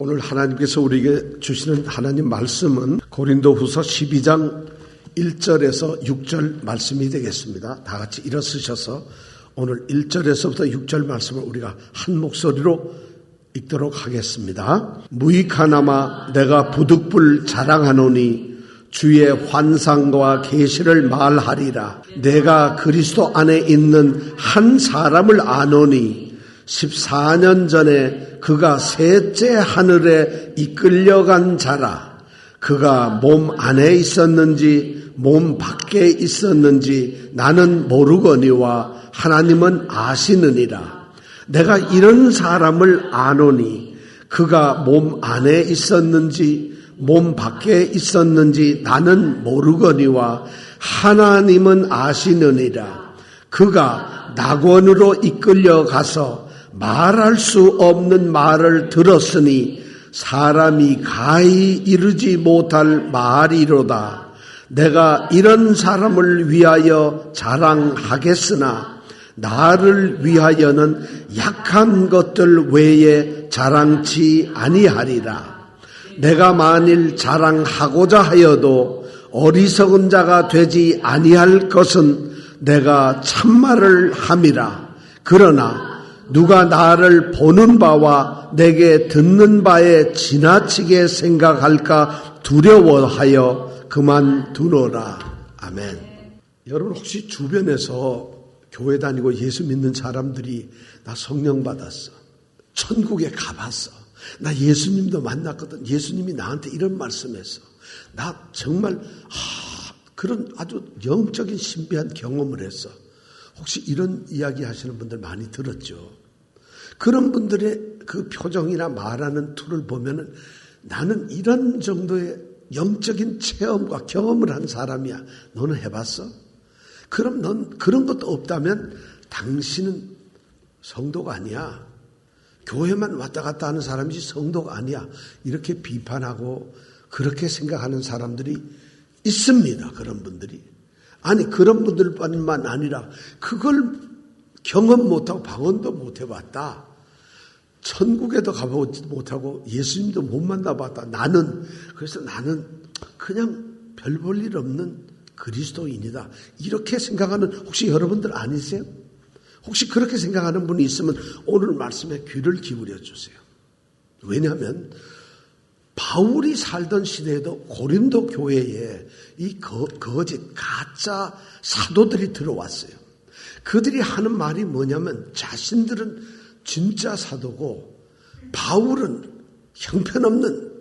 오늘 하나님께서 우리에게 주시는 하나님 말씀은 고린도후서 12장 1절에서 6절 말씀이 되겠습니다. 다 같이 일어서셔서 오늘 1절에서부터 6절 말씀을 우리가 한 목소리로 읽도록 하겠습니다. 무익하나마 내가 부득불 자랑하노니 주의 환상과 계시를 말하리라. 내가 그리스도 안에 있는 한 사람을 아노니 14년 전에 그가 셋째 하늘에 이끌려간 자라. 그가 몸 안에 있었는지 몸 밖에 있었는지 나는 모르거니와 하나님은 아시느니라. 내가 이런 사람을 아노니 그가 몸 안에 있었는지 몸 밖에 있었는지 나는 모르거니와 하나님은 아시느니라. 그가 낙원으로 이끌려가서 말할 수 없는 말을 들었으니 사람이 가히 이르지 못할 말이로다. 내가 이런 사람을 위하여 자랑하겠으나 나를 위하여는 약한 것들 외에 자랑치 아니하리라. 내가 만일 자랑하고자 하여도 어리석은 자가 되지 아니할 것은 내가 참말을 함이라. 그러나 누가 나를 보는 바와 내게 듣는 바에 지나치게 생각할까 두려워하여 그만두노라. 아멘. 여러분 혹시 주변에서 교회 다니고 예수 믿는 사람들이 나 성령 받았어, 천국에 가봤어, 나 예수님도 만났거든, 예수님이 나한테 이런 말씀했어, 나 정말 그런 아주 영적인 신비한 경험을 했어, 혹시 이런 이야기 하시는 분들 많이 들었죠? 그런 분들의 그 표정이나 말하는 투를 보면은 나는 이런 정도의 영적인 체험과 경험을 한 사람이야. 너는 해봤어? 그럼 넌 그런 것도 없다면 당신은 성도가 아니야. 교회만 왔다 갔다 하는 사람이지 성도가 아니야. 이렇게 비판하고 그렇게 생각하는 사람들이 있습니다. 그런 분들이. 아니 그런 분들뿐만 아니라 그걸 경험 못하고 방언도 못 해봤다. 천국에도 가보지 못하고 예수님도 못 만나봤다. 그래서 나는 그냥 별 볼 일 없는 그리스도인이다. 이렇게 생각하는 혹시 여러분들 아니세요? 혹시 그렇게 생각하는 분이 있으면 오늘 말씀에 귀를 기울여 주세요. 왜냐하면 바울이 살던 시대에도 고린도 교회에 이 거짓 가짜 사도들이 들어왔어요. 그들이 하는 말이 뭐냐면 자신들은 진짜 사도고 바울은 형편없는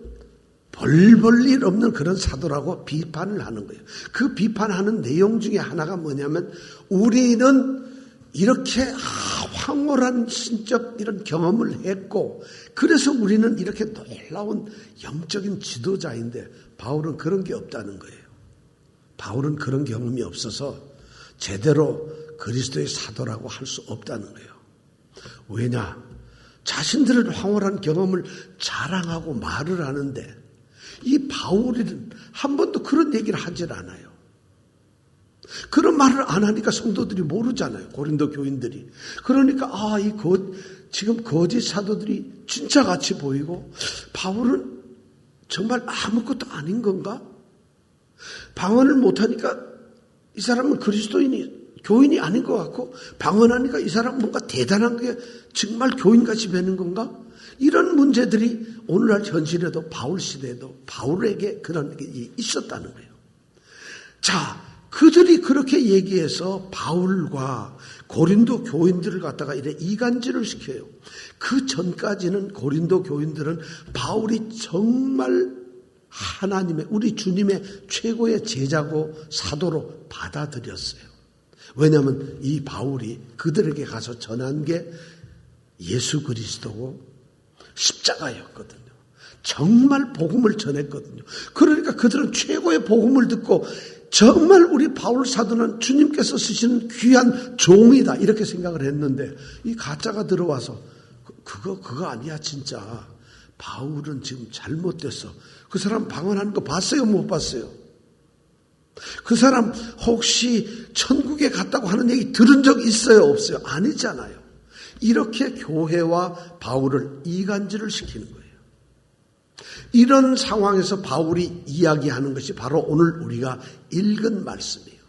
벌벌 일 없는 그런 사도라고 비판을 하는 거예요. 그 비판하는 내용 중에 하나가 뭐냐면 우리는 이렇게 황홀한 신적 이런 경험을 했고 그래서 우리는 이렇게 놀라운 영적인 지도자인데 바울은 그런 게 없다는 거예요. 바울은 그런 경험이 없어서 제대로 그리스도의 사도라고 할 수 없다는 거예요. 왜냐? 자신들은 황홀한 경험을 자랑하고 말을 하는데 이 바울은 한 번도 그런 얘기를 하질 않아요. 그런 말을 안 하니까 성도들이 모르잖아요. 고린도 교인들이. 그러니까 지금 거짓 사도들이 진짜 같이 보이고 바울은 정말 아무것도 아닌 건가? 방언을 못하니까 이 사람은 교인이 아닌 것 같고 방언하니까 이 사람 뭔가 대단한 게 정말 교인같이 되는 건가? 이런 문제들이 오늘날 현실에도 바울 시대에도 바울에게 그런 게 있었다는 거예요. 자, 그들이 그렇게 얘기해서 바울과 고린도 교인들을 갖다가 이래 이간질을 시켜요. 그 전까지는 고린도 교인들은 바울이 정말 하나님의 우리 주님의 최고의 제자고 사도로 받아들였어요. 왜냐하면 이 바울이 그들에게 가서 전한 게 예수 그리스도고 십자가였거든요. 정말 복음을 전했거든요. 그러니까 그들은 최고의 복음을 듣고 정말 우리 바울 사도는 주님께서 쓰시는 귀한 종이다 이렇게 생각을 했는데 이 가짜가 들어와서 그거 아니야 진짜. 바울은 지금 잘못됐어. 그 사람 방언하는 거 봤어요? 못 봤어요? 그 사람 혹시 천국에 갔다고 하는 얘기 들은 적 있어요? 없어요? 아니잖아요. 이렇게 교회와 바울을 이간질을 시키는 거예요. 이런 상황에서 바울이 이야기하는 것이 바로 오늘 우리가 읽은 말씀이에요.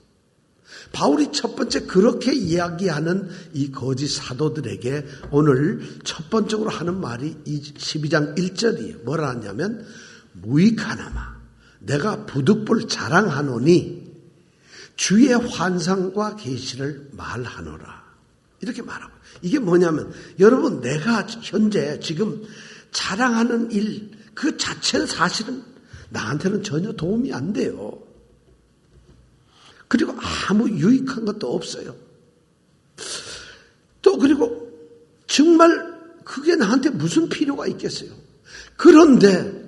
바울이 첫 번째 그렇게 이야기하는 이 거짓 사도들에게 오늘 첫 번째로 하는 말이 이 12장 1절이에요. 뭐라 하냐면 무익하나마 내가 부득불 자랑하노니 주의 환상과 계시를 말하노라. 이렇게 말하고 이게 뭐냐면 여러분 내가 현재 지금 자랑하는 일 그 자체는 사실은 나한테는 전혀 도움이 안 돼요. 그리고 아무 유익한 것도 없어요. 또 그리고 정말 그게 나한테 무슨 필요가 있겠어요. 그런데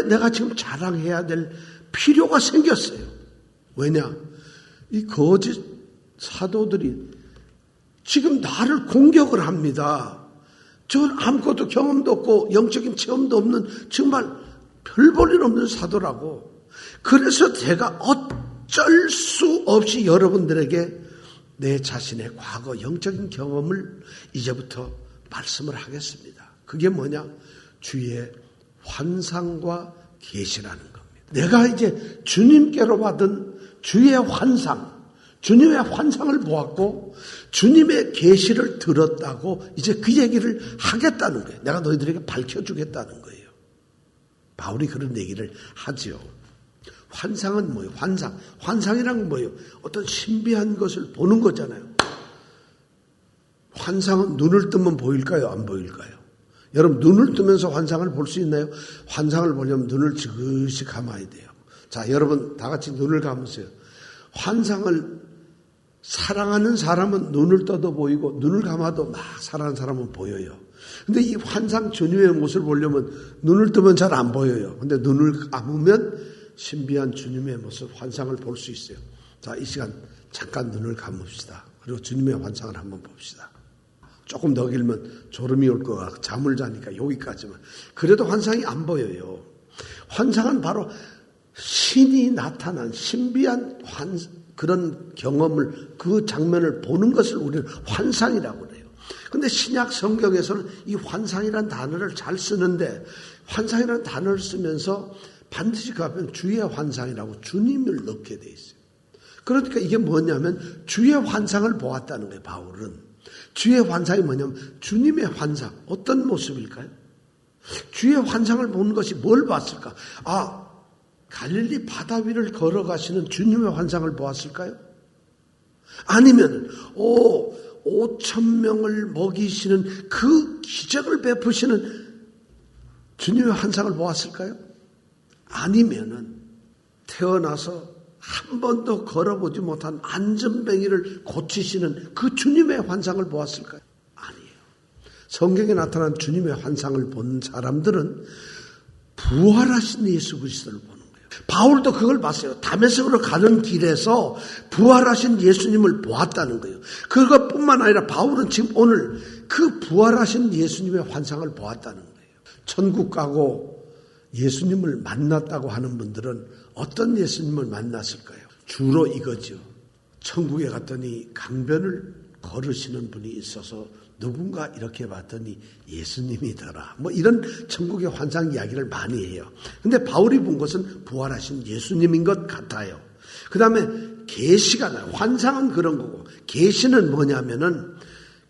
내가 지금 자랑해야 될 필요가 생겼어요. 왜냐? 이 거짓 사도들이 지금 나를 공격을 합니다. 저는 아무것도 경험도 없고 영적인 체험도 없는 정말 별 볼 일 없는 사도라고. 그래서 제가 어쩔 수 없이 여러분들에게 내 자신의 과거 영적인 경험을 이제부터 말씀을 하겠습니다. 그게 뭐냐? 주의 환상과 계시라는 겁니다. 내가 이제 주님께로 받은 주의 환상, 주님의 환상을 보았고 주님의 계시를 들었다고 이제 그 얘기를 하겠다는 거예요. 내가 너희들에게 밝혀주겠다는 거예요. 바울이 그런 얘기를 하죠. 환상은 뭐예요? 환상이란 뭐예요? 어떤 신비한 것을 보는 거잖아요. 환상은 눈을 뜨면 보일까요? 안 보일까요? 여러분 눈을 뜨면서 환상을 볼 수 있나요? 환상을 보려면 눈을 지그시 감아야 돼요. 자, 여러분 다 같이 눈을 감으세요. 환상을 사랑하는 사람은 눈을 떠도 보이고 눈을 감아도 막 사랑하는 사람은 보여요. 근데 이 환상 주님의 모습을 보려면 눈을 뜨면 잘 안 보여요. 근데 눈을 감으면 신비한 주님의 모습, 환상을 볼 수 있어요. 자, 이 시간 잠깐 눈을 감읍시다. 그리고 주님의 환상을 한번 봅시다. 조금 더 길면 졸음이 올 것 같고 잠을 자니까 여기까지만. 그래도 환상이 안 보여요. 환상은 바로 신이 나타난 신비한 그런 경험을, 그 장면을 보는 것을 우리는 환상이라고 그래요. 근데 신약 성경에서는 이 환상이라는 단어를 잘 쓰는데 환상이라는 단어를 쓰면서 반드시 그 앞에 주의 환상이라고 주님을 넣게 돼 있어요. 그러니까 이게 뭐냐면 주의 환상을 보았다는 거예요. 바울은. 주의 환상이 뭐냐면 주님의 환상. 어떤 모습일까요? 주의 환상을 보는 것이 뭘 봤을까? 갈릴리 바다 위를 걸어가시는 주님의 환상을 보았을까요? 아니면 5,000명을 먹이시는 그 기적을 베푸시는 주님의 환상을 보았을까요? 아니면은 태어나서 한 번도 걸어보지 못한 안전뱅이를 고치시는 그 주님의 환상을 보았을까요? 아니에요. 성경에 나타난 주님의 환상을 본 사람들은 부활하신 예수 그리스도를 보는 거예요. 바울도 그걸 봤어요. 다메섹으로 가는 길에서 부활하신 예수님을 보았다는 거예요. 그것뿐만 아니라 바울은 지금 오늘 그 부활하신 예수님의 환상을 보았다는 거예요. 천국 가고 예수님을 만났다고 하는 분들은 어떤 예수님을 만났을까요? 주로 이거죠. 천국에 갔더니 강변을 걸으시는 분이 있어서 누군가 이렇게 봤더니 예수님이더라. 뭐 이런 천국의 환상 이야기를 많이 해요. 근데 바울이 본 것은 부활하신 예수님인 것 같아요. 그 다음에 계시가 나요. 환상은 그런 거고 계시는 뭐냐면은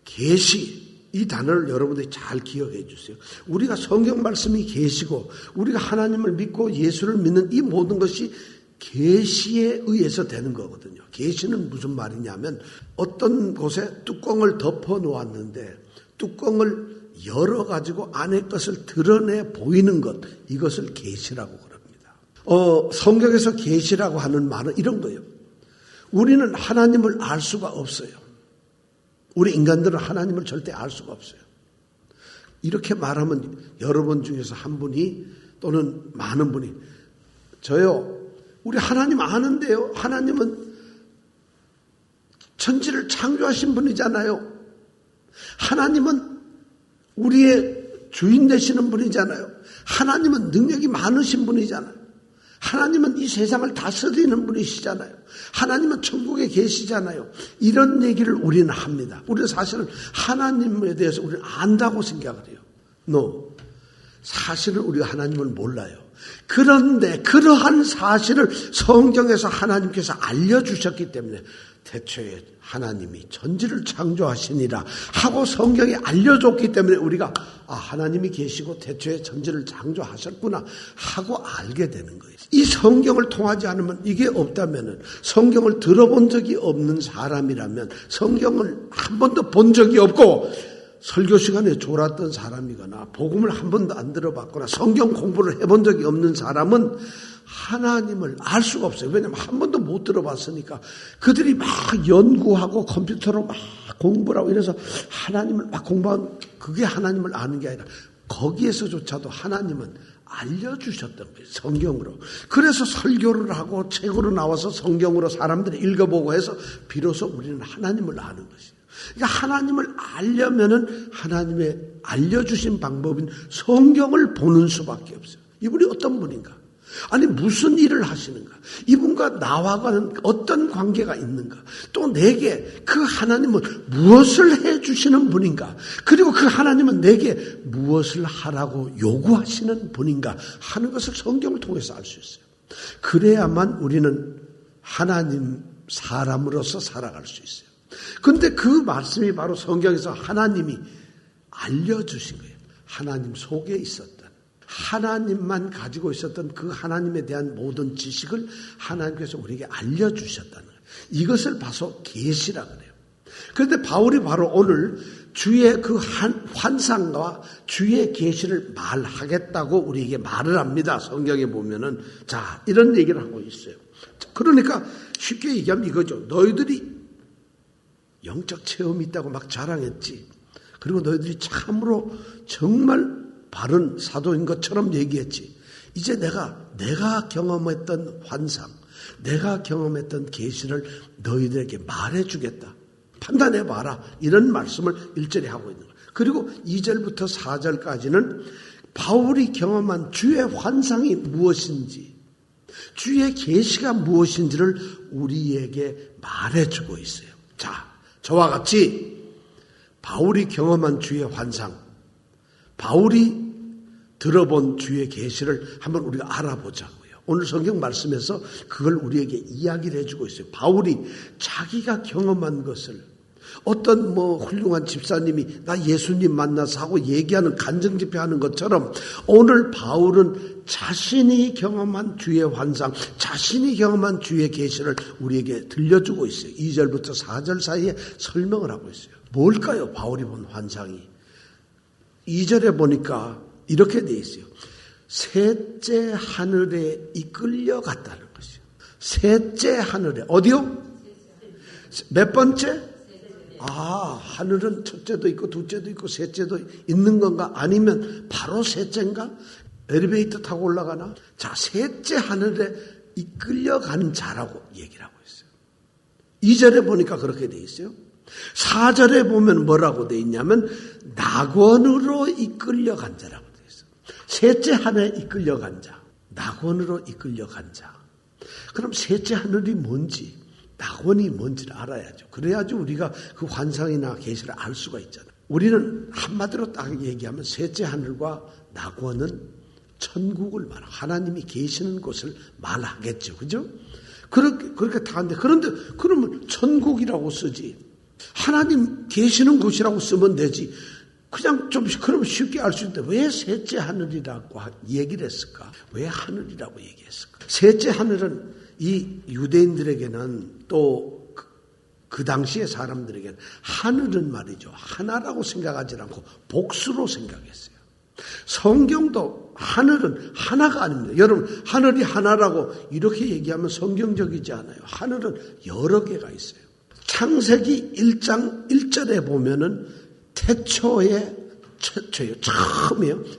계시. 이 단어를 여러분들이 잘 기억해 주세요. 우리가 성경 말씀이 계시고 우리가 하나님을 믿고 예수를 믿는 이 모든 것이 계시에 의해서 되는 거거든요. 계시는 무슨 말이냐면 어떤 곳에 뚜껑을 덮어 놓았는데 뚜껑을 열어가지고 안에 것을 드러내 보이는 것, 이것을 계시라고 그럽니다. 성경에서 계시라고 하는 말은 이런 거예요. 우리는 하나님을 알 수가 없어요. 우리 인간들은 하나님을 절대 알 수가 없어요. 이렇게 말하면 여러분 중에서 한 분이 또는 많은 분이 저요, 우리 하나님 아는데요. 하나님은 천지를 창조하신 분이잖아요. 하나님은 우리의 주인 되시는 분이잖아요. 하나님은 능력이 많으신 분이잖아요. 하나님은 이 세상을 다스리는 분이시잖아요. 하나님은 천국에 계시잖아요. 이런 얘기를 우리는 합니다. 우리는 사실은 하나님에 대해서 우리는 안다고 생각을 해요. No. 사실은 우리가 하나님을 몰라요. 그런데 그러한 사실을 성경에서 하나님께서 알려주셨기 때문에 태초에 하나님이 천지를 창조하시니라 하고 성경에 알려줬기 때문에 우리가 하나님이 계시고 태초에 천지를 창조하셨구나 하고 알게 되는 거예요. 이 성경을 통하지 않으면 이게 없다면 성경을 들어본 적이 없는 사람이라면 성경을 한 번도 본 적이 없고 설교 시간에 졸았던 사람이거나 복음을 한 번도 안 들어봤거나 성경 공부를 해본 적이 없는 사람은 하나님을 알 수가 없어요. 왜냐하면 한 번도 못 들어봤으니까. 그들이 막 연구하고 컴퓨터로 막 공부를 하고 이래서 하나님을 막 공부하는 그게 하나님을 아는 게 아니라 거기에서조차도 하나님은 알려주셨던 거예요. 성경으로. 그래서 설교를 하고 책으로 나와서 성경으로 사람들이 읽어보고 해서 비로소 우리는 하나님을 아는 것이에요. 그러니까 하나님을 알려면은 하나님의 알려주신 방법인 성경을 보는 수밖에 없어요. 이분이 어떤 분인가? 아니 무슨 일을 하시는가? 이분과 나와는 어떤 관계가 있는가? 또 내게 그 하나님은 무엇을 해주시는 분인가? 그리고 그 하나님은 내게 무엇을 하라고 요구하시는 분인가? 하는 것을 성경을 통해서 알 수 있어요. 그래야만 우리는 하나님 사람으로서 살아갈 수 있어요. 그런데 그 말씀이 바로 성경에서 하나님이 알려주신 거예요. 하나님 속에 있었던 하나님만 가지고 있었던 그 하나님에 대한 모든 지식을 하나님께서 우리에게 알려주셨다는 거예요. 이것을 봐서 계시라 그래요. 그런데 바울이 바로 오늘 주의 그 환상과 주의 계시를 말하겠다고 우리에게 말을 합니다. 성경에 보면은 자 이런 얘기를 하고 있어요. 그러니까 쉽게 얘기하면 이거죠. 너희들이 영적 체험이 있다고 막 자랑했지. 그리고 너희들이 참으로 정말 바른 사도인 것처럼 얘기했지. 이제 내가 경험했던 환상, 내가 경험했던 계시를 너희들에게 말해주겠다. 판단해봐라. 이런 말씀을 1절에 하고 있는 거예요. 그리고 2절부터 4절까지는 바울이 경험한 주의 환상이 무엇인지, 주의 계시가 무엇인지를 우리에게 말해주고 있어요. 자, 저와 같이 바울이 경험한 주의 환상, 바울이 들어본 주의 계시를 한번 우리가 알아보자고요. 오늘 성경 말씀에서 그걸 우리에게 이야기를 해주고 있어요. 바울이 자기가 경험한 것을 어떤 훌륭한 집사님이 나 예수님 만나서 하고 얘기하는 간증집회하는 것처럼 오늘 바울은 자신이 경험한 주의 환상, 자신이 경험한 주의 계시를 우리에게 들려주고 있어요. 2절부터 4절 사이에 설명을 하고 있어요. 뭘까요? 바울이 본 환상이. 2절에 보니까 이렇게 돼 있어요. 셋째 하늘에 이끌려 갔다는 것이요. 셋째 하늘에. 어디요? 몇 번째? 하늘은 첫째도 있고 둘째도 있고 셋째도 있는 건가? 아니면 바로 셋째인가? 엘리베이터 타고 올라가나? 자, 셋째 하늘에 이끌려간 자라고 얘기를 하고 있어요. 2절에 보니까 그렇게 돼 있어요. 4절에 보면 뭐라고 돼 있냐면 낙원으로 이끌려간 자라고 돼 있어요. 셋째 하늘에 이끌려간 자, 낙원으로 이끌려간 자. 그럼 셋째 하늘이 뭔지, 낙원이 뭔지를 알아야죠. 그래야지 우리가 그 환상이나 계시를 알 수가 있잖아요. 우리는 한마디로 딱 얘기하면 셋째 하늘과 낙원은 천국을 말하고 하나님이 계시는 곳을 말하겠죠. 그죠? 그렇게 다 하는데, 그런데 그러면 천국이라고 쓰지. 하나님 계시는 곳이라고 쓰면 되지. 그냥 좀 그러면 쉽게 알 수 있는데 왜 셋째 하늘이라고 얘기를 했을까? 왜 하늘이라고 얘기했을까? 셋째 하늘은 이 유대인들에게는 또 그 당시의 사람들에게는 하늘은 말이죠. 하나라고 생각하지 않고 복수로 생각했어요. 성경도 하늘은 하나가 아닙니다. 여러분, 하늘이 하나라고 이렇게 얘기하면 성경적이지 않아요. 하늘은 여러 개가 있어요. 창세기 1장 1절에 보면은 처음이에요.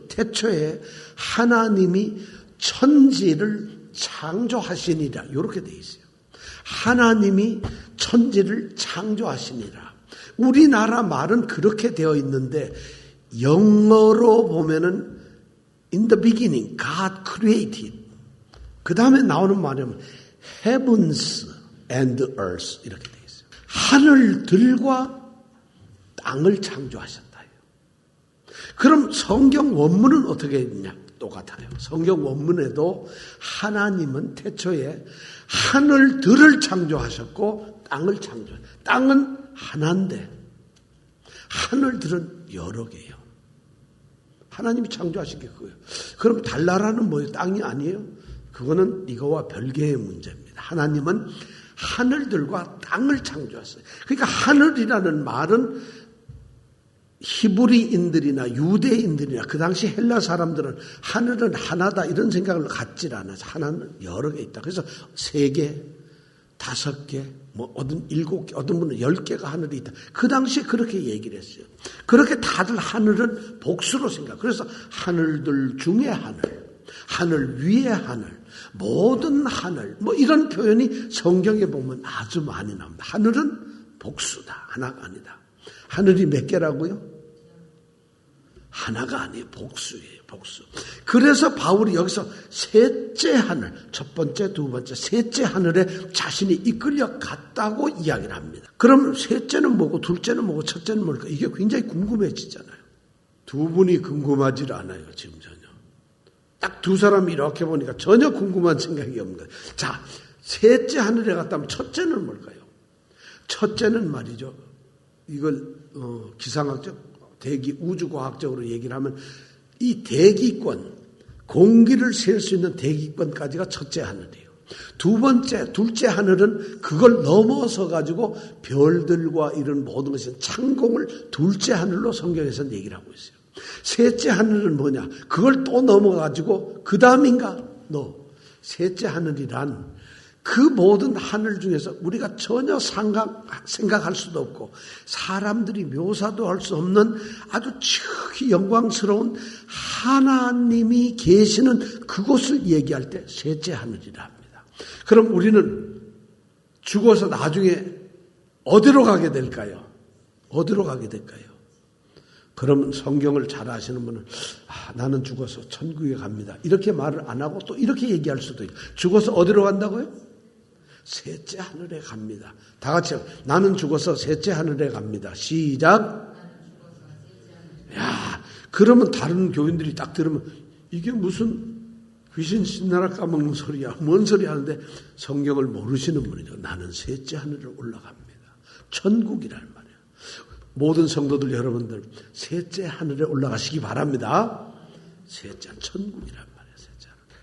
태초에 하나님이 천지를 창조하시니라. 이렇게 돼 있어요. 하나님이 천지를 창조하시니라. 우리나라 말은 그렇게 되어 있는데 영어로 보면은 in the beginning God created. 그 다음에 나오는 말이면 heavens and earth 이렇게 돼 있어요. 하늘들과 땅을 창조하셨다. 그럼 성경 원문은 어떻게 있냐? 똑같아요. 성경 원문에도 하나님은 태초에 하늘들을 창조하셨고 땅을 창조하셨어요. 땅은 하나인데 하늘들은 여러 개예요. 하나님이 창조하신 게 그거예요. 그럼 달나라는 뭐예요? 땅이 아니에요? 그거는 이거와 별개의 문제입니다. 하나님은 하늘들과 땅을 창조했어요. 그러니까 하늘이라는 말은 히브리인들이나 유대인들이나 그 당시 헬라 사람들은 하늘은 하나다 이런 생각을 갖질 않아서 하나는 여러 개 있다. 그래서 3개, 5개, 뭐 어떤 7개, 어떤 분은 10개가 하늘이 있다. 그 당시에 그렇게 얘기를 했어요. 그렇게 다들 하늘은 복수로 생각. 그래서 하늘들 중에 하늘, 하늘 위에 하늘, 모든 하늘, 뭐 이런 표현이 성경에 보면 아주 많이 나옵니다. 하늘은 복수다. 하나가 아니다. 하늘이 몇 개라고요? 하나가 아니에요. 복수예요. 복수. 그래서 바울이 여기서 셋째 하늘, 첫 번째, 두 번째, 셋째 하늘에 자신이 이끌려 갔다고 이야기를 합니다. 그럼 셋째는 뭐고 둘째는 뭐고 첫째는 뭘까? 이게 굉장히 궁금해지잖아요. 두 분이 궁금하지 않아요. 지금 전혀. 딱 두 사람이 이렇게 보니까 전혀 궁금한 생각이 없는 거예요. 자, 셋째 하늘에 갔다면 첫째는 뭘까요? 첫째는 말이죠. 이걸 기상학적, 대기 우주과학적으로 얘기를 하면 이 대기권, 공기를 셀 수 있는 대기권까지가 첫째 하늘이에요. 두 번째, 둘째 하늘은 그걸 넘어서 가지고 별들과 이런 모든 것이 창공을 둘째 하늘로 성경에서는 얘기를 하고 있어요. 셋째 하늘은 뭐냐? 그걸 또 넘어가지고 그 다음인가? 셋째 하늘이란 그 모든 하늘 중에서 우리가 전혀 생각할 수도 없고 사람들이 묘사도 할 수 없는 아주 지극히 영광스러운 하나님이 계시는 그곳을 얘기할 때 셋째 하늘이라 합니다. 그럼 우리는 죽어서 나중에 어디로 가게 될까요? 어디로 가게 될까요? 그러면 성경을 잘 아시는 분은 나는 죽어서 천국에 갑니다. 이렇게 말을 안 하고 또 이렇게 얘기할 수도 있어요. 죽어서 어디로 간다고요? 셋째 하늘에 갑니다. 다 같이 나는 죽어서 셋째 하늘에 갑니다. 시작. 야, 그러면 다른 교인들이 딱 들으면 이게 무슨 귀신 신나라 까먹는 소리야. 뭔 소리 하는데 성경을 모르시는 분이죠. 나는 셋째 하늘을 올라갑니다. 천국이란 말이에요. 모든 성도들 여러분들 셋째 하늘에 올라가시기 바랍니다. 셋째 천국이란 말이에요.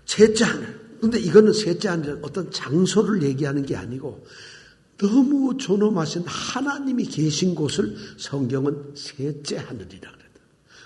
셋째 하늘. 근데 이거는 셋째 하늘 어떤 장소를 얘기하는 게 아니고 너무 존엄하신 하나님이 계신 곳을 성경은 셋째 하늘이라 그래요.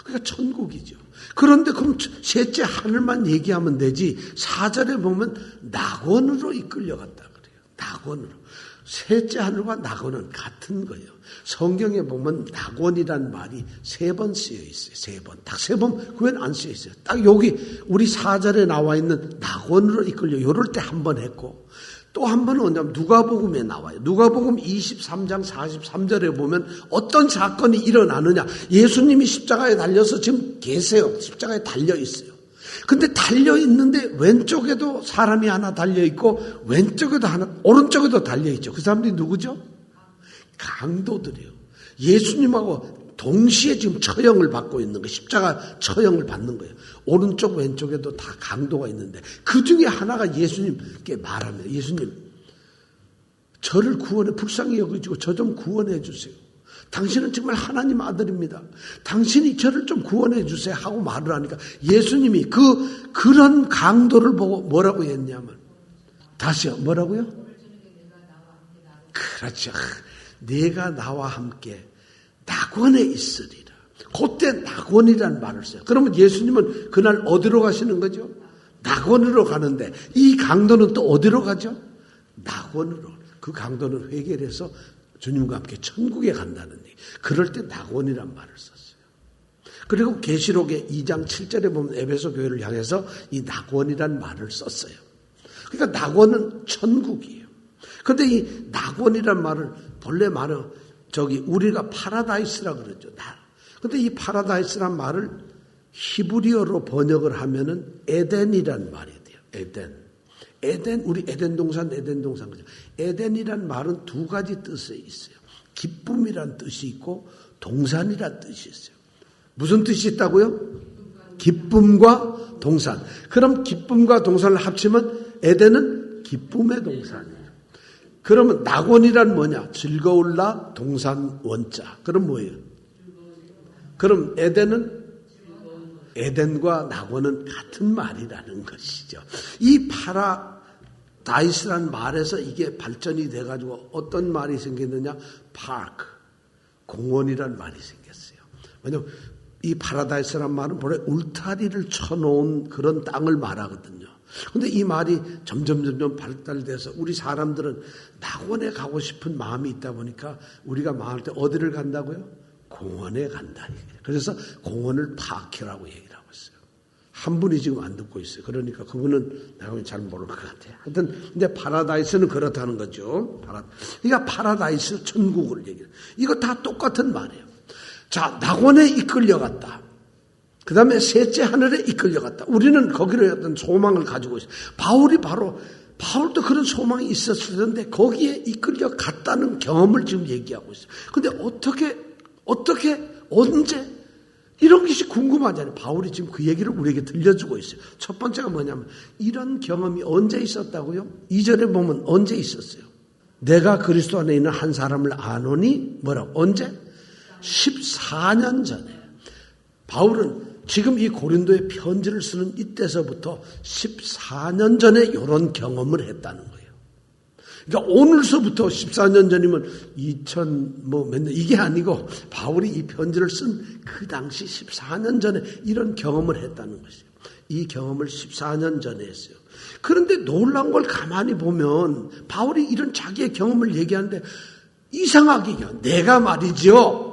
그러니까 천국이죠. 그런데 그럼 셋째 하늘만 얘기하면 되지 4절에 보면 낙원으로 이끌려갔다 그래요. 낙원으로. 셋째 하늘과 낙원은 같은 거예요. 성경에 보면 낙원이란 말이 3번 쓰여 있어요. 3번. 딱 3번 그 외에는 안 쓰여 있어요. 딱 여기 우리 4절에 나와 있는 낙원으로 이끌려 이럴 때 한 번 했고 또 한 번은 언제냐면 누가복음에 나와요. 누가복음 23장 43절에 보면 어떤 사건이 일어나느냐. 예수님이 십자가에 달려서 지금 계세요. 십자가에 달려 있어요. 근데 달려 있는데 왼쪽에도 사람이 하나 달려 있고 왼쪽에도 하나, 오른쪽에도 달려 있죠. 그 사람들이 누구죠? 강도들이에요. 예수님하고 동시에 지금 처형을 받고 있는 거예요. 십자가 처형을 받는 거예요. 오른쪽 왼쪽에도 다 강도가 있는데 그 중에 하나가 예수님께 말합니다. 예수님, 저를 구원해, 불쌍히 여기시고 저 좀 구원해 주세요. 당신은 정말 하나님 아들입니다. 당신이 저를 좀 구원해 주세요 하고 말을 하니까 예수님이 그런 강도를 보고 뭐라고 했냐면 다시요. 뭐라고요? 그렇죠. 내가 나와 함께 낙원에 있으리라. 그때 낙원이라는 말을 써요. 그러면 예수님은 그날 어디로 가시는 거죠? 낙원으로 가는데 이 강도는 또 어디로 가죠? 낙원으로. 그 강도는 회개를 해서 주님과 함께 천국에 간다는 얘기. 그럴 때 낙원이란 말을 썼어요. 그리고 계시록의 2장 7절에 보면 에베소 교회를 향해서 이 낙원이란 말을 썼어요. 그러니까 낙원은 천국이에요. 그런데 이 낙원이란 말을 본래 말은 우리가 파라다이스라 그러죠. 그런데 이 파라다이스란 말을 히브리어로 번역을 하면은 에덴이란 말이 돼요. 에덴, 우리 에덴 동산 그죠. 에덴이란 말은 2가지 뜻이 있어요. 기쁨이란 뜻이 있고 동산이란 뜻이 있어요. 무슨 뜻이 있다고요? 기쁨과 동산. 그럼 기쁨과 동산을 합치면 에덴은 기쁨의 동산이에요. 그러면 낙원이란 뭐냐? 즐거울라 동산 원자. 그럼 뭐예요? 그럼 에덴과 낙원은 같은 말이라는 것이죠. 이 파라다이스란 말에서 이게 발전이 돼가지고 어떤 말이 생겼느냐? 파크, 공원이란 말이 생겼어요. 왜냐하면 이 파라다이스란 말은 본래 울타리를 쳐놓은 그런 땅을 말하거든요. 근데 이 말이 점점 발달돼서 우리 사람들은 낙원에 가고 싶은 마음이 있다 보니까 우리가 말할 때 어디를 간다고요? 공원에 간다. 그래서 공원을 파크라고 얘기를 하고 있어요. 한 분이 지금 안 듣고 있어요. 그러니까 그분은 내가 잘 모를 것 같아요. 하여튼 근데 파라다이스는 그렇다는 거죠. 그러니까 파라다이스 천국을 얘기해요. 이거 다 똑같은 말이에요. 자, 낙원에 이끌려갔다. 그 다음에 셋째 하늘에 이끌려갔다. 우리는 거기를 어떤 소망을 가지고 있어요. 바울도 그런 소망이 있었을 텐데 거기에 이끌려갔다는 경험을 지금 얘기하고 있어요. 근데 어떻게, 언제? 이런 것이 궁금하잖아요. 바울이 지금 그 얘기를 우리에게 들려주고 있어요. 첫 번째가 뭐냐면 이런 경험이 언제 있었다고요? 2절에 보면 언제 있었어요? 내가 그리스도 안에 있는 한 사람을 아노니 뭐라고? 언제? 14년 전에. 바울은 지금 이 고린도에 편지를 쓰는 이때서부터 14년 전에 이런 경험을 했다는 거예요. 그러니까 오늘서부터 14년 전이면 2000몇 년 이게 아니고 바울이 이 편지를 쓴 그 당시 14년 전에 이런 경험을 했다는 것이에요. 이 경험을 14년 전에 했어요. 그런데 놀라운 걸 가만히 보면 바울이 이런 자기의 경험을 얘기하는데 이상하게 내가 말이죠.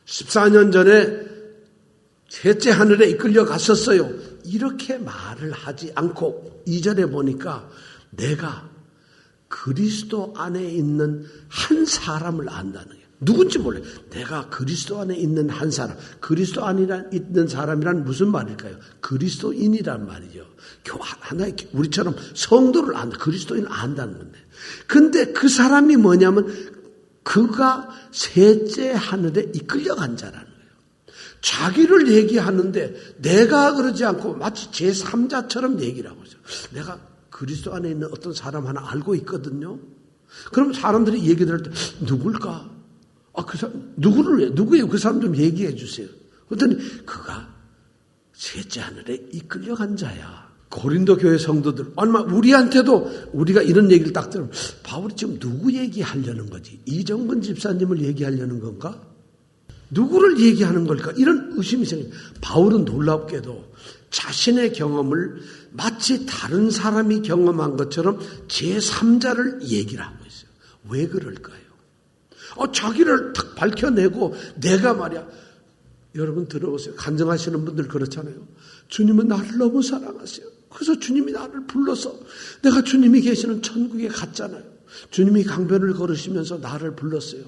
14년 전에 셋째 하늘에 이끌려 갔었어요. 이렇게 말을 하지 않고 2절에 보니까 내가 그리스도 안에 있는 한 사람을 안다는 거예요. 누군지 몰라요. 내가 그리스도 안에 있는 한 사람. 그리스도 안에 있는 사람이란 무슨 말일까요? 그리스도인이란 말이죠. 하나의 우리처럼 성도를 안다. 그리스도인을 안다는 건데. 근데 그 사람이 뭐냐면 그가 셋째 하늘에 이끌려간 자라는 거예요. 자기를 얘기하는데 내가 그러지 않고 마치 제3자처럼 얘기를 하고 있어요. 내가 그리스도 안에 있는 어떤 사람 하나 알고 있거든요. 그럼 사람들이 얘기 들을 때 누굴까? 그 사람 누구예요? 그 사람 좀 얘기해 주세요. 그랬더니 그가 셋째 하늘에 이끌려간 자야. 고린도 교회 성도들 얼마 우리한테도 우리가 이런 얘기를 딱 들으면 바울이 지금 누구 얘기하려는 거지? 이정근 집사님을 얘기하려는 건가? 누구를 얘기하는 걸까? 이런 의심이 생겨요. 바울은 놀랍게도 자신의 경험을 마치 다른 사람이 경험한 것처럼 제3자를 얘기를 하고 있어요. 왜 그럴까요? 자기를 탁 밝혀내고 내가 말이야. 여러분 들어보세요. 간증하시는 분들 그렇잖아요. 주님은 나를 너무 사랑하세요. 그래서 주님이 나를 불러서 내가 주님이 계시는 천국에 갔잖아요. 주님이 강변을 걸으시면서 나를 불렀어요.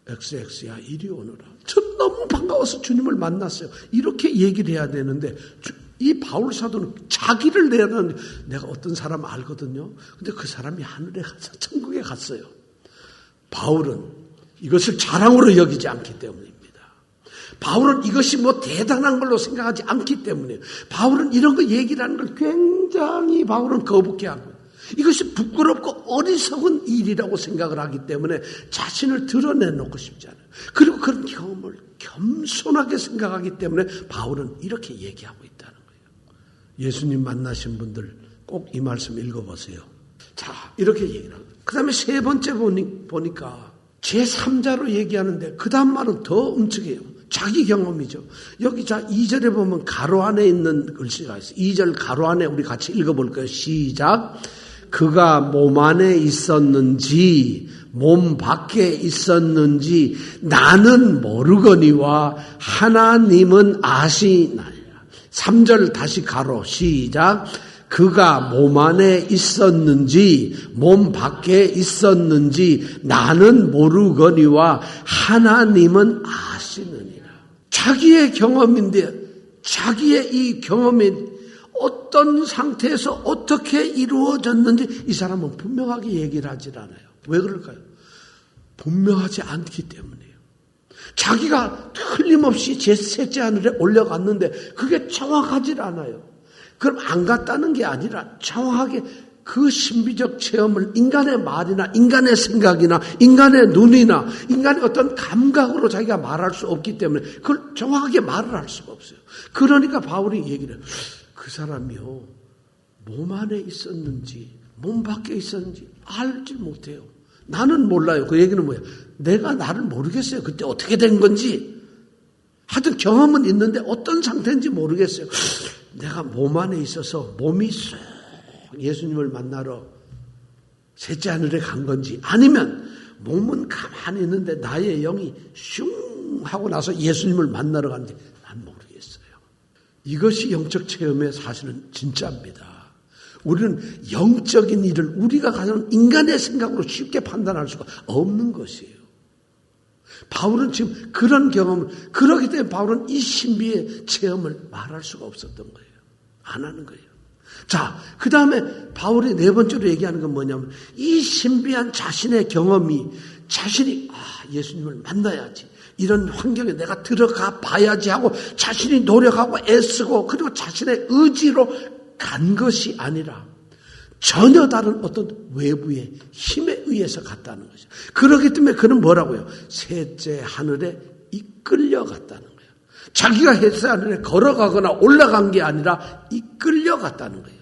XX야 이리 오너라. 전 너무 반가워서 주님을 만났어요. 이렇게 얘기를 해야 되는데 이 바울 사도는 자기를 내는 내가 어떤 사람 알거든요. 근데 그 사람이 하늘에 가서 천국에 갔어요. 바울은 이것을 자랑으로 여기지 않기 때문입니다. 바울은 이것이 뭐 대단한 걸로 생각하지 않기 때문에 바울은 이런 거 얘기를 하는 걸 굉장히 바울은 거북해하고 이것이 부끄럽고 어리석은 일이라고 생각을 하기 때문에 자신을 드러내놓고 싶지 않아요. 그리고 그런 경험을 겸손하게 생각하기 때문에 바울은 이렇게 얘기하고 있다는 거예요. 예수님 만나신 분들 꼭 이 말씀 읽어보세요. 자, 이렇게 얘기를 합니다. 그 다음에 세 번째 보니까 제3자로 얘기하는데 그 다음 말은 더 엄청해요. 자기 경험이죠. 여기 자 2절에 보면 가로 안에 있는 글씨가 있어요. 2절 가로 안에 우리 같이 읽어볼까요? 시작. 그가 몸 안에 있었는지 몸 밖에 있었는지 나는 모르거니와 하나님은 아시나이다. 3절 다시 가로 시작. 그가 몸 안에 있었는지 몸 밖에 있었는지 나는 모르거니와 하나님은 아시느니라. 자기의 경험인데 자기의 이 경험이 어떤 상태에서 어떻게 이루어졌는지 이 사람은 분명하게 얘기를 하질 않아요. 왜 그럴까요? 분명하지 않기 때문이에요. 자기가 틀림없이 제 셋째 하늘에 올라갔는데 그게 정확하질 않아요. 그럼 안 갔다는 게 아니라 정확하게 그 신비적 체험을 인간의 말이나 인간의 생각이나 인간의 눈이나 인간의 어떤 감각으로 자기가 말할 수 없기 때문에 그걸 정확하게 말을 할 수가 없어요. 그러니까 바울이 얘기를 해요. 그 사람이요, 몸 안에 있었는지 몸 밖에 있었는지 알지 못해요. 나는 몰라요. 그 얘기는 뭐예요? 내가 나를 모르겠어요. 그때 어떻게 된 건지. 하여튼 경험은 있는데 어떤 상태인지 모르겠어요. 내가 몸 안에 있어서 몸이 쏙 예수님을 만나러 셋째 하늘에 간 건지, 아니면 몸은 가만히 있는데 나의 영이 슝 하고 나서 예수님을 만나러 간지 난 모르겠어요. 이것이 영적 체험의 사실은 진짜입니다. 우리는 영적인 일을 우리가 가진 인간의 생각으로 쉽게 판단할 수가 없는 것이에요. 바울은 지금 그런 경험을, 그렇기 때문에 바울은 이 신비의 체험을 말할 수가 없었던 거예요. 안 하는 거예요. 자, 그 다음에 바울이 네 번째로 얘기하는 건 뭐냐면, 이 신비한 자신의 경험이 자신이 예수님을 만나야지, 이런 환경에 내가 들어가 봐야지 하고 자신이 노력하고 애쓰고 그리고 자신의 의지로 간 것이 아니라 전혀 다른 어떤 외부의 힘에 의해서 갔다는 것이죠. 그렇기 때문에 그는 뭐라고요? 셋째 하늘에 이끌려 갔다는 거예요. 자기가 셋째 하늘에 걸어가거나 올라간 게 아니라 이끌려 갔다는 거예요.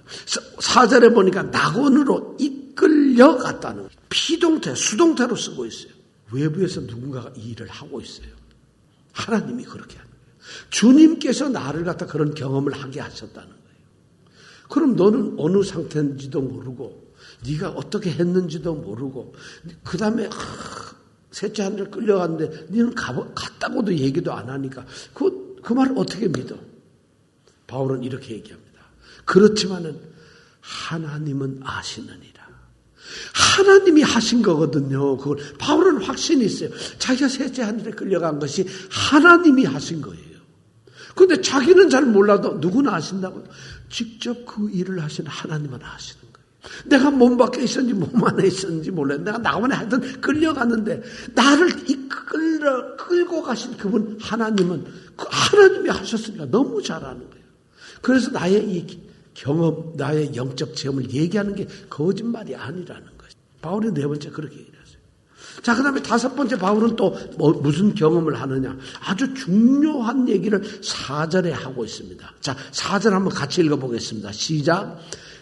4절에 보니까 낙원으로 이끌려 갔다는 거예요. 피동태, 수동태로 쓰고 있어요. 외부에서 누군가가 이 일을 하고 있어요. 하나님이 그렇게 하는 거예요. 주님께서 나를 갖다 그런 경험을 하게 하셨다는 거예요. 그럼 너는 어느 상태인지도 모르고 네가 어떻게 했는지도 모르고 그 다음에 셋째 하늘을 끌려갔는데 너는 갔다고도 얘기도 안 하니까 그 말을 어떻게 믿어? 바울은 이렇게 얘기합니다. 그렇지만은 하나님은 아시느니라. 하나님이 하신 거거든요. 그걸 바울은 확신이 있어요. 자기가 셋째 하늘에 끌려간 것이 하나님이 하신 거예요. 그런데 자기는 잘 몰라도 누구나 아신다고요? 직접 그 일을 하시는 하나님은 아시는 거예요. 내가 몸 밖에 있었는지 몸 안에 있었는지 몰라요. 내가 나원에 하여튼 끌려갔는데 나를 끌고 가신 그분 하나님은 그 하나님이 하셨으니까 너무 잘 아는 거예요. 그래서 나의 이 경험, 나의 영적 체험을 얘기하는 게 거짓말이 아니라는 거예요. 바울이 네 번째 그렇게 얘기를 했어요. 자, 그 다음에 다섯 번째 바울은 또 무슨 경험을 하느냐. 아주 중요한 얘기를 4절에 하고 있습니다. 자, 4절 한번 같이 읽어보겠습니다. 시작.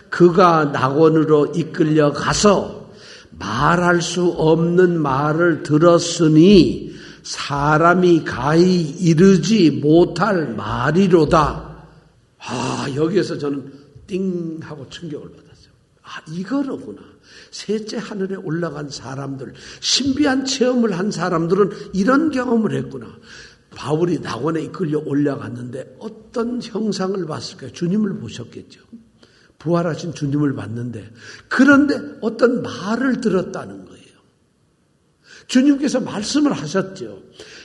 그가 낙원으로 이끌려 가서 말할 수 없는 말을 들었으니 사람이 가히 이르지 못할 말이로다. 여기에서 저는 띵 하고 충격을 받았어요. 이거로구나. 셋째 하늘에 올라간 사람들, 신비한 체험을 한 사람들은 이런 경험을 했구나. 바울이 낙원에 이끌려 올라갔는데 어떤 형상을 봤을까요? 주님을 보셨겠죠. 부활하신 주님을 봤는데, 그런데 어떤 말을 들었다는 거예요. 주님께서 말씀을 하셨죠.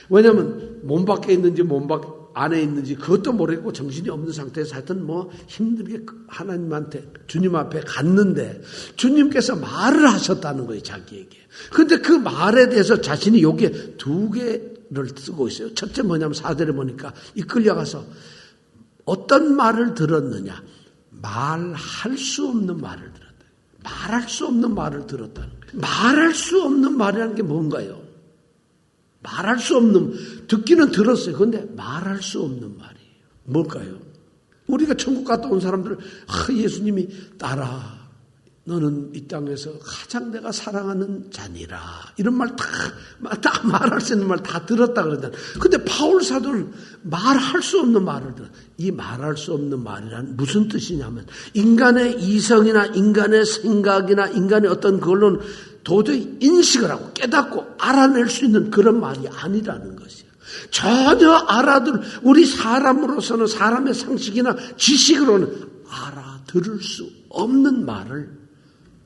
왜냐하면 몸 밖에 있는지 몸 밖 안에 있는지 그것도 모르겠고 정신이 없는 상태에서 하여튼 힘들게 하나님한테 주님 앞에 갔는데 주님께서 말을 하셨다는 거예요, 자기에게. 그런데 그 말에 대해서 자신이 여기에 두 개를 쓰고 있어요. 첫째 뭐냐면 4절에 보니까 이끌려가서 어떤 말을 들었느냐. 말할 수 없는 말을 들었다. 말할 수 없는 말을 들었다는 거예요. 말할 수 없는 말이라는 게 뭔가요? 말할 수 없는, 듣기는 들었어요. 그런데 말할 수 없는 말이에요. 뭘까요? 우리가 천국 갔다 온 사람들, 예수님이 딸아, 너는 이 땅에서 가장 내가 사랑하는 자니라. 이런 말 다 말할 수 있는 말 다 들었다 그러잖아요. 근데 바울 사도는 말할 수 없는 말을 들어. 이 말할 수 없는 말이란 무슨 뜻이냐면 인간의 이성이나 인간의 생각이나 인간의 어떤 그걸로는 도저히 인식을 하고 깨닫고 알아낼 수 있는 그런 말이 아니라는 것이에요. 전혀 우리 사람으로서는 사람의 상식이나 지식으로는 알아들을 수 없는 말을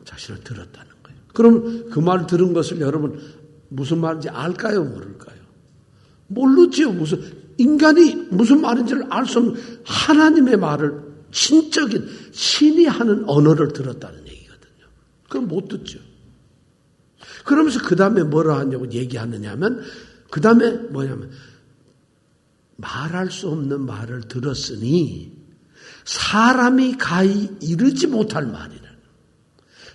자신을 들었다는 거예요. 그럼 그 말 들은 것을 여러분 무슨 말인지 알까요? 모를까요? 모르지요. 인간이 무슨 말인지를 알 수 없는 하나님의 말을 신적인 신이 하는 언어를 들었다는 얘기거든요. 그건 못 듣죠. 그러면서 그 다음에 뭐라 하냐고 얘기하느냐 하면 그 다음에 뭐냐면 말할 수 없는 말을 들었으니 사람이 가히 이르지 못할 말이라.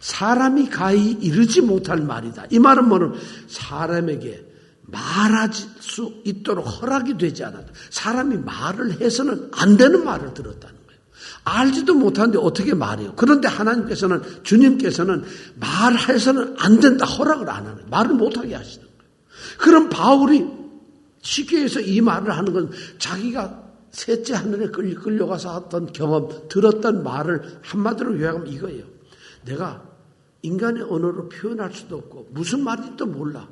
사람이 가히 이르지 못할 말이다. 이 말은 뭐냐면 사람에게 말할 수 있도록 허락이 되지 않았다. 사람이 말을 해서는 안 되는 말을 들었다는 거예요. 알지도 못하는데 어떻게 말해요? 그런데 하나님께서는, 주님께서는 말해서는 안 된다. 허락을 안 하는 거예요. 말을 못하게 하시는 거예요. 그럼 바울이 쉽게 해서 이 말을 하는 건 자기가 셋째 하늘에 끌려가서 했던 경험, 들었던 말을 한마디로 요약하면 이거예요. 내가 인간의 언어로 표현할 수도 없고 무슨 말인지도 몰라.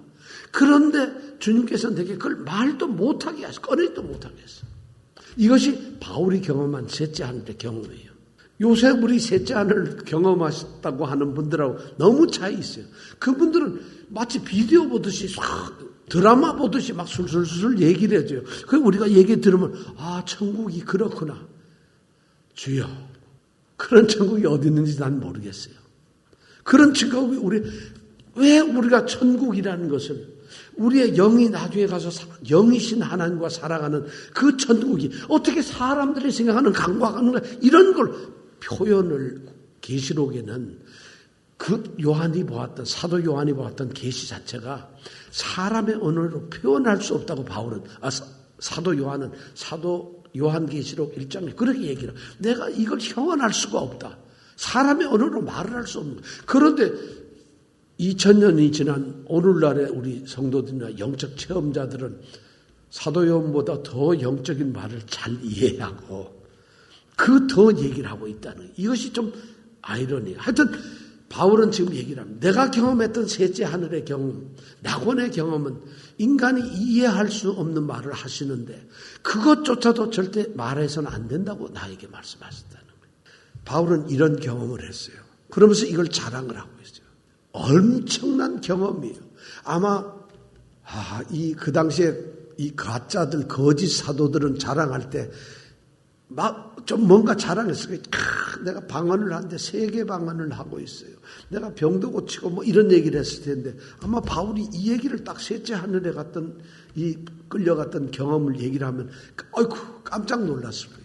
그런데 주님께서 내게 그걸 말도 못하게 하셨어. 꺼내지도 못하게 했어. 이것이 바울이 경험한 셋째 하늘의 경험이에요. 요새 우리 셋째 하늘을 경험하셨다고 하는 분들하고 너무 차이 있어요. 그분들은 마치 비디오 보듯이 드라마 보듯이 막 술술술 얘기를 해줘요. 그 우리가 얘기 들으면 아, 천국이 그렇구나. 주여, 그런 천국이 어디 있는지 난 모르겠어요. 그런 천국이 왜 우리가 천국이라는 것을 우리의 영이 나중에 가서 영이신 하나님과 살아가는 그 천국이 어떻게 사람들이 생각하는 강과하는 이런 걸 표현을 계시록에는 그 요한이 보았던 사도 요한이 보았던 계시 자체가 사람의 언어로 표현할 수 없다고 바울은 사도 요한은 사도 요한계시록 1장에 그렇게 얘기를 해요. 내가 이걸 형언할 수가 없다. 사람의 언어로 말을 할 수 없는 거예요. 그런데 2000년이 지난 오늘날의 우리 성도들이나 영적 체험자들은 사도 요한보다 더 영적인 말을 잘 이해하고 그 더 얘기를 하고 있다는 거예요. 이것이 좀 아이러니해요. 하여튼 바울은 지금 얘기를 합니다. 내가 경험했던 셋째 하늘의 경험, 낙원의 경험은 인간이 이해할 수 없는 말을 하시는데 그것조차도 절대 말해서는 안 된다고 나에게 말씀하셨다는 거예요. 바울은 이런 경험을 했어요. 그러면서 이걸 자랑을 하고 있어요. 엄청난 경험이에요. 아마 그 당시에 이 가짜들 거짓 사도들은 자랑할 때 막 좀 뭔가 자랑했을 거예요. 내가 방언을 하는데 3개 방언을 하고 있어요. 내가 병도 고치고 뭐 이런 얘기를 했을 텐데 아마 바울이 이 얘기를 딱 셋째 하늘에 갔던 이 끌려갔던 경험을 얘기를 하면 아이고 깜짝 놀랐을 거예요.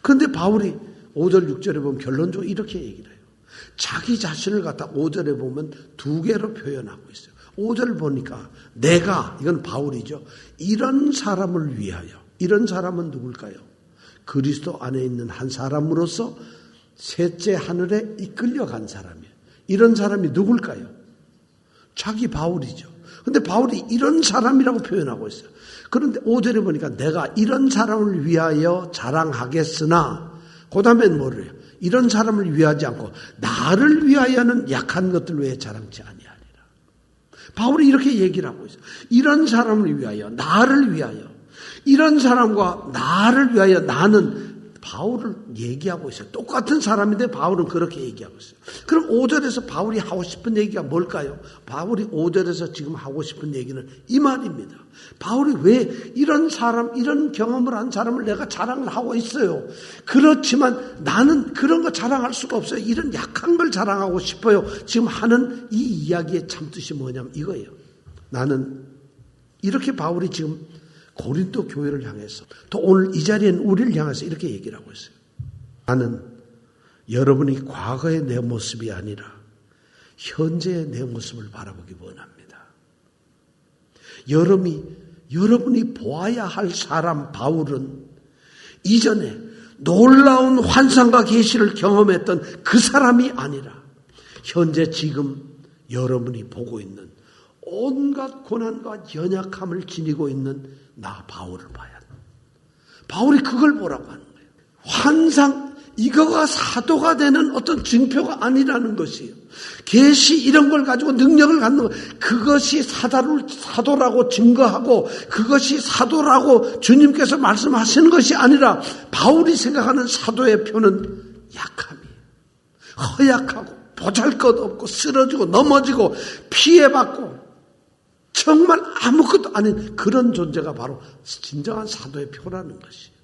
그런데 바울이 5절 6절에 보면 결론적으로 이렇게 얘기를 해요. 자기 자신을 갖다 5절에 보면 2개로 표현하고 있어요. 5절 보니까 내가, 이건 바울이죠. 이런 사람을 위하여. 이런 사람은 누굴까요? 그리스도 안에 있는 한 사람으로서 셋째 하늘에 이끌려간 사람이에요. 이런 사람이 누굴까요? 자기 바울이죠. 근데 바울이 이런 사람이라고 표현하고 있어요. 그런데 5절에 보니까 내가 이런 사람을 위하여 자랑하겠으나 그 다음엔 뭐를 해요? 이런 사람을 위하지 않고 나를 위하여는 약한 것들 외에 자랑치 아니하리라. 바울이 이렇게 얘기를 하고 있어요. 이런 사람을 위하여, 나를 위하여. 이런 사람과 나를 위하여 나는 바울을 얘기하고 있어요. 똑같은 사람인데 바울은 그렇게 얘기하고 있어요. 그럼 5절에서 바울이 하고 싶은 얘기가 뭘까요? 바울이 5절에서 지금 하고 싶은 얘기는 이 말입니다. 바울이 왜 이런 사람, 이런 경험을 한 사람을 내가 자랑을 하고 있어요. 그렇지만 나는 그런 거 자랑할 수가 없어요. 이런 약한 걸 자랑하고 싶어요. 지금 하는 이 이야기의 참뜻이 뭐냐면 이거예요. 나는 이렇게 바울이 지금 고린도 교회를 향해서 또 오늘 이 자리에는 우리를 향해서 이렇게 얘기를 하고 있어요. 나는 여러분이 과거의 내 모습이 아니라 현재의 내 모습을 바라보기 원합니다. 여러분이 보아야 할 사람 바울은 이전에 놀라운 환상과 계시를 경험했던 그 사람이 아니라 현재 지금 여러분이 보고 있는 온갖 고난과 연약함을 지니고 있는 나 바울을 봐야 돼. 바울이 그걸 보라고 하는 거예요. 환상, 이거가 사도가 되는 어떤 증표가 아니라는 것이에요. 계시 이런 걸 가지고 능력을 갖는 거, 그것이 사도라고 증거하고 그것이 사도라고 주님께서 말씀하시는 것이 아니라 바울이 생각하는 사도의 표는 약함이에요. 허약하고 보잘것없고 쓰러지고 넘어지고 피해받고 정말 아무것도 아닌 그런 존재가 바로 진정한 사도의 표라는 것이에요.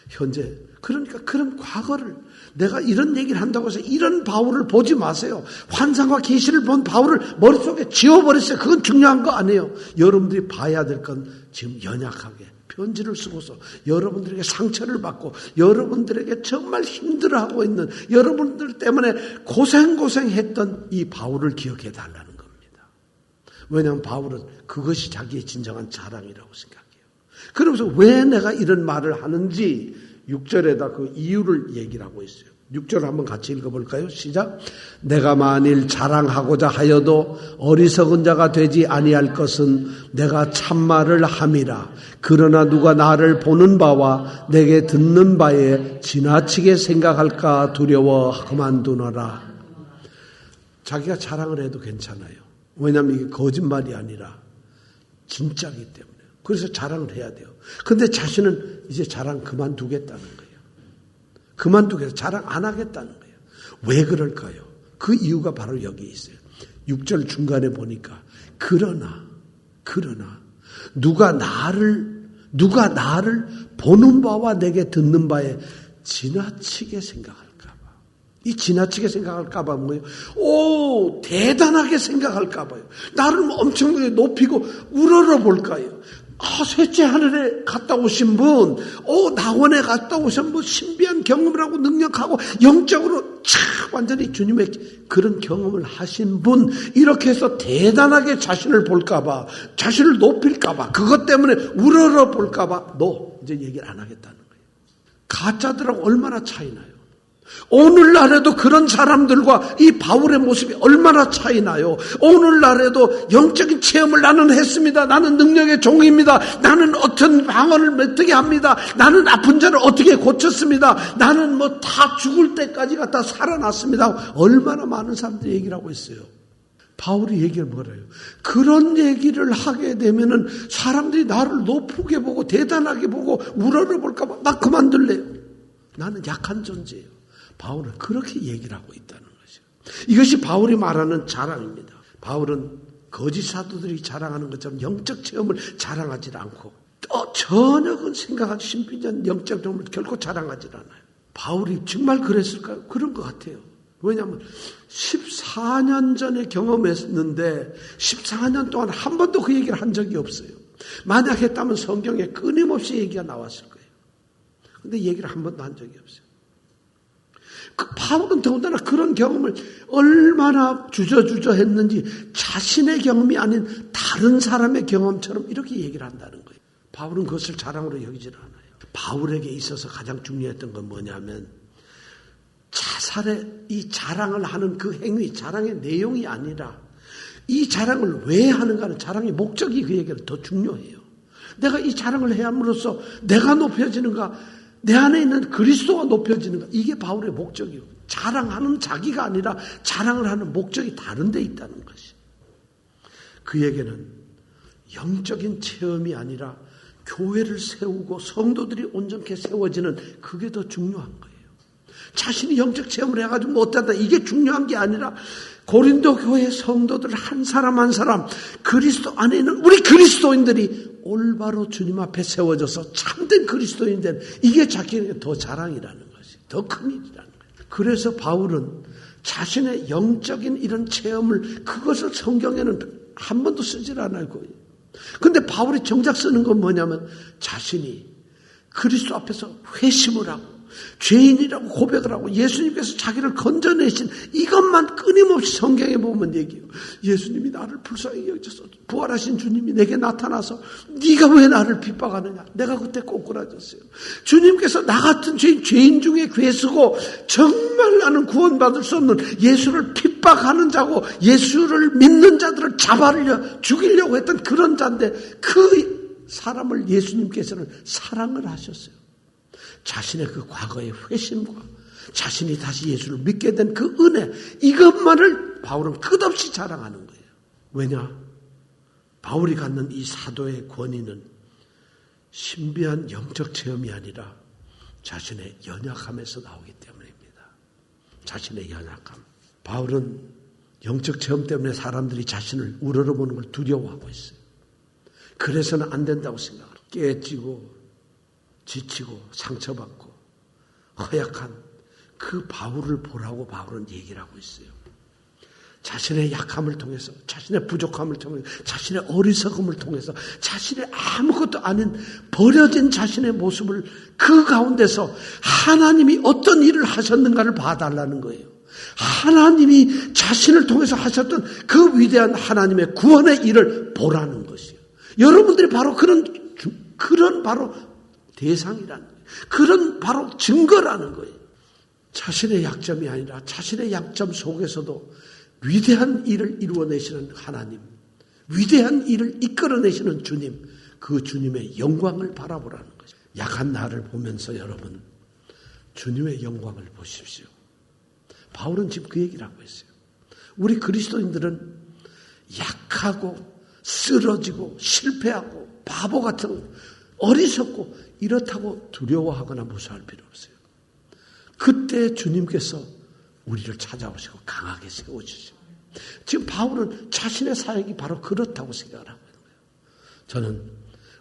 현재. 그러니까 그런 과거를 내가 이런 얘기를 한다고 해서 이런 바울을 보지 마세요. 환상과 계시를 본 바울을 머릿속에 지워버렸어요. 그건 중요한 거 아니에요. 여러분들이 봐야 될 건 지금 연약하게 편지를 쓰고서 여러분들에게 상처를 받고 여러분들에게 정말 힘들어하고 있는 여러분들 때문에 고생했던 이 바울을 기억해 달라는 겁니다. 왜냐하면 바울은 그것이 자기의 진정한 자랑이라고 생각해요. 그러면서 왜 내가 이런 말을 하는지 6절에다 그 이유를 얘기를 하고 있어요. 6절 한번 같이 읽어볼까요? 시작. 내가 만일 자랑하고자 하여도 어리석은 자가 되지 아니할 것은 내가 참말을 함이라. 그러나 누가 나를 보는 바와 내게 듣는 바에 지나치게 생각할까 두려워 그만두노라. 자기가 자랑을 해도 괜찮아요. 왜냐하면 이게 거짓말이 아니라 진짜이기 때문에. 그래서 자랑을 해야 돼요. 근데 자신은 이제 자랑 그만두겠다는 거예요. 그만두겠다. 자랑 안 하겠다는 거예요. 왜 그럴까요? 그 이유가 바로 여기 있어요. 6절 중간에 보니까 그러나 누가 나를 보는 바와 내게 듣는 바에 지나치게 생각할까 봐. 이 지나치게 생각할까 봐 뭐예요? 오, 대단하게 생각할까 봐요. 나를 엄청나게 높이고 우러러 볼까요? 셋째 하늘에 갔다 오신 분, 낙원에 갔다 오신 분, 신비한 경험을 하고 능력하고 영적으로 완전히 주님의 그런 경험을 하신 분, 이렇게 해서 대단하게 자신을 볼까봐, 자신을 높일까봐, 그것 때문에 우러러 볼까봐, 이제 얘기를 안 하겠다는 거예요. 가짜들하고 얼마나 차이 나요? 오늘날에도 그런 사람들과 이 바울의 모습이 얼마나 차이 나요. 오늘날에도 영적인 체험을 나는 했습니다. 나는 능력의 종입니다. 나는 어떤 방언을 어떻게 합니다. 나는 아픈 자를 어떻게 고쳤습니다. 나는 다 죽을 때까지 갖다 살아났습니다. 얼마나 많은 사람들이 얘기를 하고 있어요. 바울이 얘기를 뭐래요? 그런 얘기를 하게 되면은 사람들이 나를 높게 보고 대단하게 보고 우러러 볼까봐 나 그만둘래요. 나는 약한 존재예요. 바울은 그렇게 얘기를 하고 있다는 거죠. 이것이 바울이 말하는 자랑입니다. 바울은 거짓 사도들이 자랑하는 것처럼 영적 체험을 자랑하지 않고 전혀 그 생각하기 신비한 영적 체험을 결코 자랑하지 않아요. 바울이 정말 그랬을까요? 그런 것 같아요. 왜냐하면 14년 전에 경험했는데 14년 동안 한 번도 그 얘기를 한 적이 없어요. 만약 했다면 성경에 끊임없이 얘기가 나왔을 거예요. 그런데 얘기를 한 번도 한 적이 없어요. 바울은 더군다나 그런 경험을 얼마나 주저주저 했는지 자신의 경험이 아닌 다른 사람의 경험처럼 이렇게 얘기를 한다는 거예요. 바울은 그것을 자랑으로 여기질 않아요. 바울에게 있어서 가장 중요했던 건 뭐냐면 이 자랑을 하는 그 행위, 자랑의 내용이 아니라 이 자랑을 왜 하는가는 자랑의 목적이 그에게는 더 중요해요. 내가 이 자랑을 해야 함으로써 내가 높여지는가, 내 안에 있는 그리스도가 높여지는가, 이게 바울의 목적이에요. 자랑하는 자기가 아니라 자랑을 하는 목적이 다른 데 있다는 것이. 그에게는 영적인 체험이 아니라 교회를 세우고 성도들이 온전케 세워지는 그게 더 중요한 거예요. 자신이 영적 체험을 해가지고 못한다, 이게 중요한 게 아니라 고린도 교회 성도들 한 사람 한 사람, 그리스도 안에 있는 우리 그리스도인들이 올바로 주님 앞에 세워져서 참된 그리스도인 된, 이게 자기에게 더 자랑이라는 것이, 더 큰 일이라는 거예요. 그래서 바울은 자신의 영적인 이런 체험을, 그것을 성경에는 한 번도 쓰질 않을 거예요. 근데 바울이 정작 쓰는 건 뭐냐면 자신이 그리스도 앞에서 회심을 하고 죄인이라고 고백을 하고 예수님께서 자기를 건져내신 이것만 끊임없이 성경에 보면 얘기해요. 예수님이 나를 불쌍히 여기셔서 부활하신 주님이 내게 나타나서 네가 왜 나를 핍박하느냐. 내가 그때 꼬꾸라졌어요. 주님께서 나 같은 죄인 중에 괴수고 정말 나는 구원받을 수 없는 예수를 핍박하는 자고 예수를 믿는 자들을 잡아려 죽이려고 했던 그런 자인데 그 사람을 예수님께서는 사랑을 하셨어요. 자신의 그 과거의 회심과 자신이 다시 예수를 믿게 된 그 은혜, 이것만을 바울은 끝없이 자랑하는 거예요. 왜냐? 바울이 갖는 이 사도의 권위는 신비한 영적 체험이 아니라 자신의 연약함에서 나오기 때문입니다. 자신의 연약함. 바울은 영적 체험 때문에 사람들이 자신을 우러러보는 걸 두려워하고 있어요. 그래서는 안 된다고 생각해요. 깨지고 지치고 상처받고 허약한 그 바울을 보라고 바울은 얘기를 하고 있어요. 자신의 약함을 통해서, 자신의 부족함을 통해서, 자신의 어리석음을 통해서, 자신의 아무것도 아닌 버려진 자신의 모습을 그 가운데서 하나님이 어떤 일을 하셨는가를 봐달라는 거예요. 하나님이 자신을 통해서 하셨던 그 위대한 하나님의 구원의 일을 보라는 것이에요. 여러분들이 바로 그런 바로 대상이라는 거예요. 그런 바로 증거라는 거예요. 자신의 약점이 아니라 자신의 약점 속에서도 위대한 일을 이루어내시는 하나님, 위대한 일을 이끌어내시는 주님, 그 주님의 영광을 바라보라는 거죠. 약한 나를 보면서 여러분, 주님의 영광을 보십시오. 바울은 지금 그 얘기를 하고 있어요. 우리 그리스도인들은 약하고 쓰러지고 실패하고 바보 같은 어리석고 이렇다고 두려워하거나 무서워할 필요 없어요. 그때 주님께서 우리를 찾아오시고 강하게 세워주시고, 지금 바울은 자신의 사역이 바로 그렇다고 생각을 하고 있는 거예요. 저는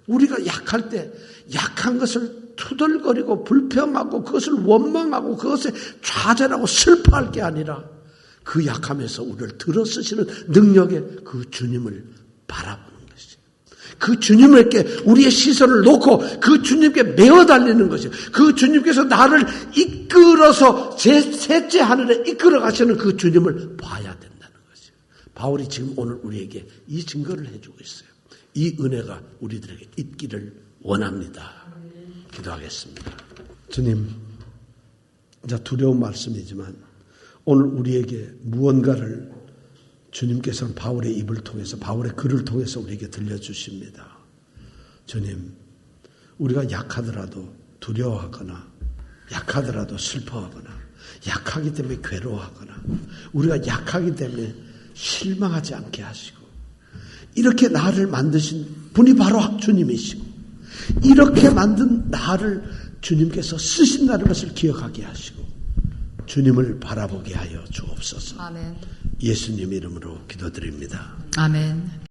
우리가 약할 때 약한 것을 투덜거리고 불평하고 그것을 원망하고 그것에 좌절하고 슬퍼할 게 아니라 그 약함에서 우리를 들어쓰시는 능력의 그 주님을 바라보는 것이죠. 그 주님에게 우리의 시선을 놓고 그 주님께 메어 달리는 것이죠. 그 주님께서 나를 이끌어서 제 셋째 하늘에 이끌어 가시는 그 주님을 봐야 된다는 것이죠. 바울이 지금 오늘 우리에게 이 증거를 해주고 있어요. 이 은혜가 우리들에게 있기를 원합니다. 기도하겠습니다. 주님, 이제 두려운 말씀이지만 오늘 우리에게 무언가를 주님께서는 바울의 입을 통해서, 바울의 글을 통해서 우리에게 들려주십니다. 주님, 우리가 약하더라도 두려워하거나 약하더라도 슬퍼하거나 약하기 때문에 괴로워하거나 우리가 약하기 때문에 실망하지 않게 하시고, 이렇게 나를 만드신 분이 바로 주님이시고, 이렇게 만든 나를 주님께서 쓰신다는 것을 기억하게 하시고 주님을 바라보게 하여 주옵소서. 아멘. 예수님 이름으로 기도드립니다. 아멘.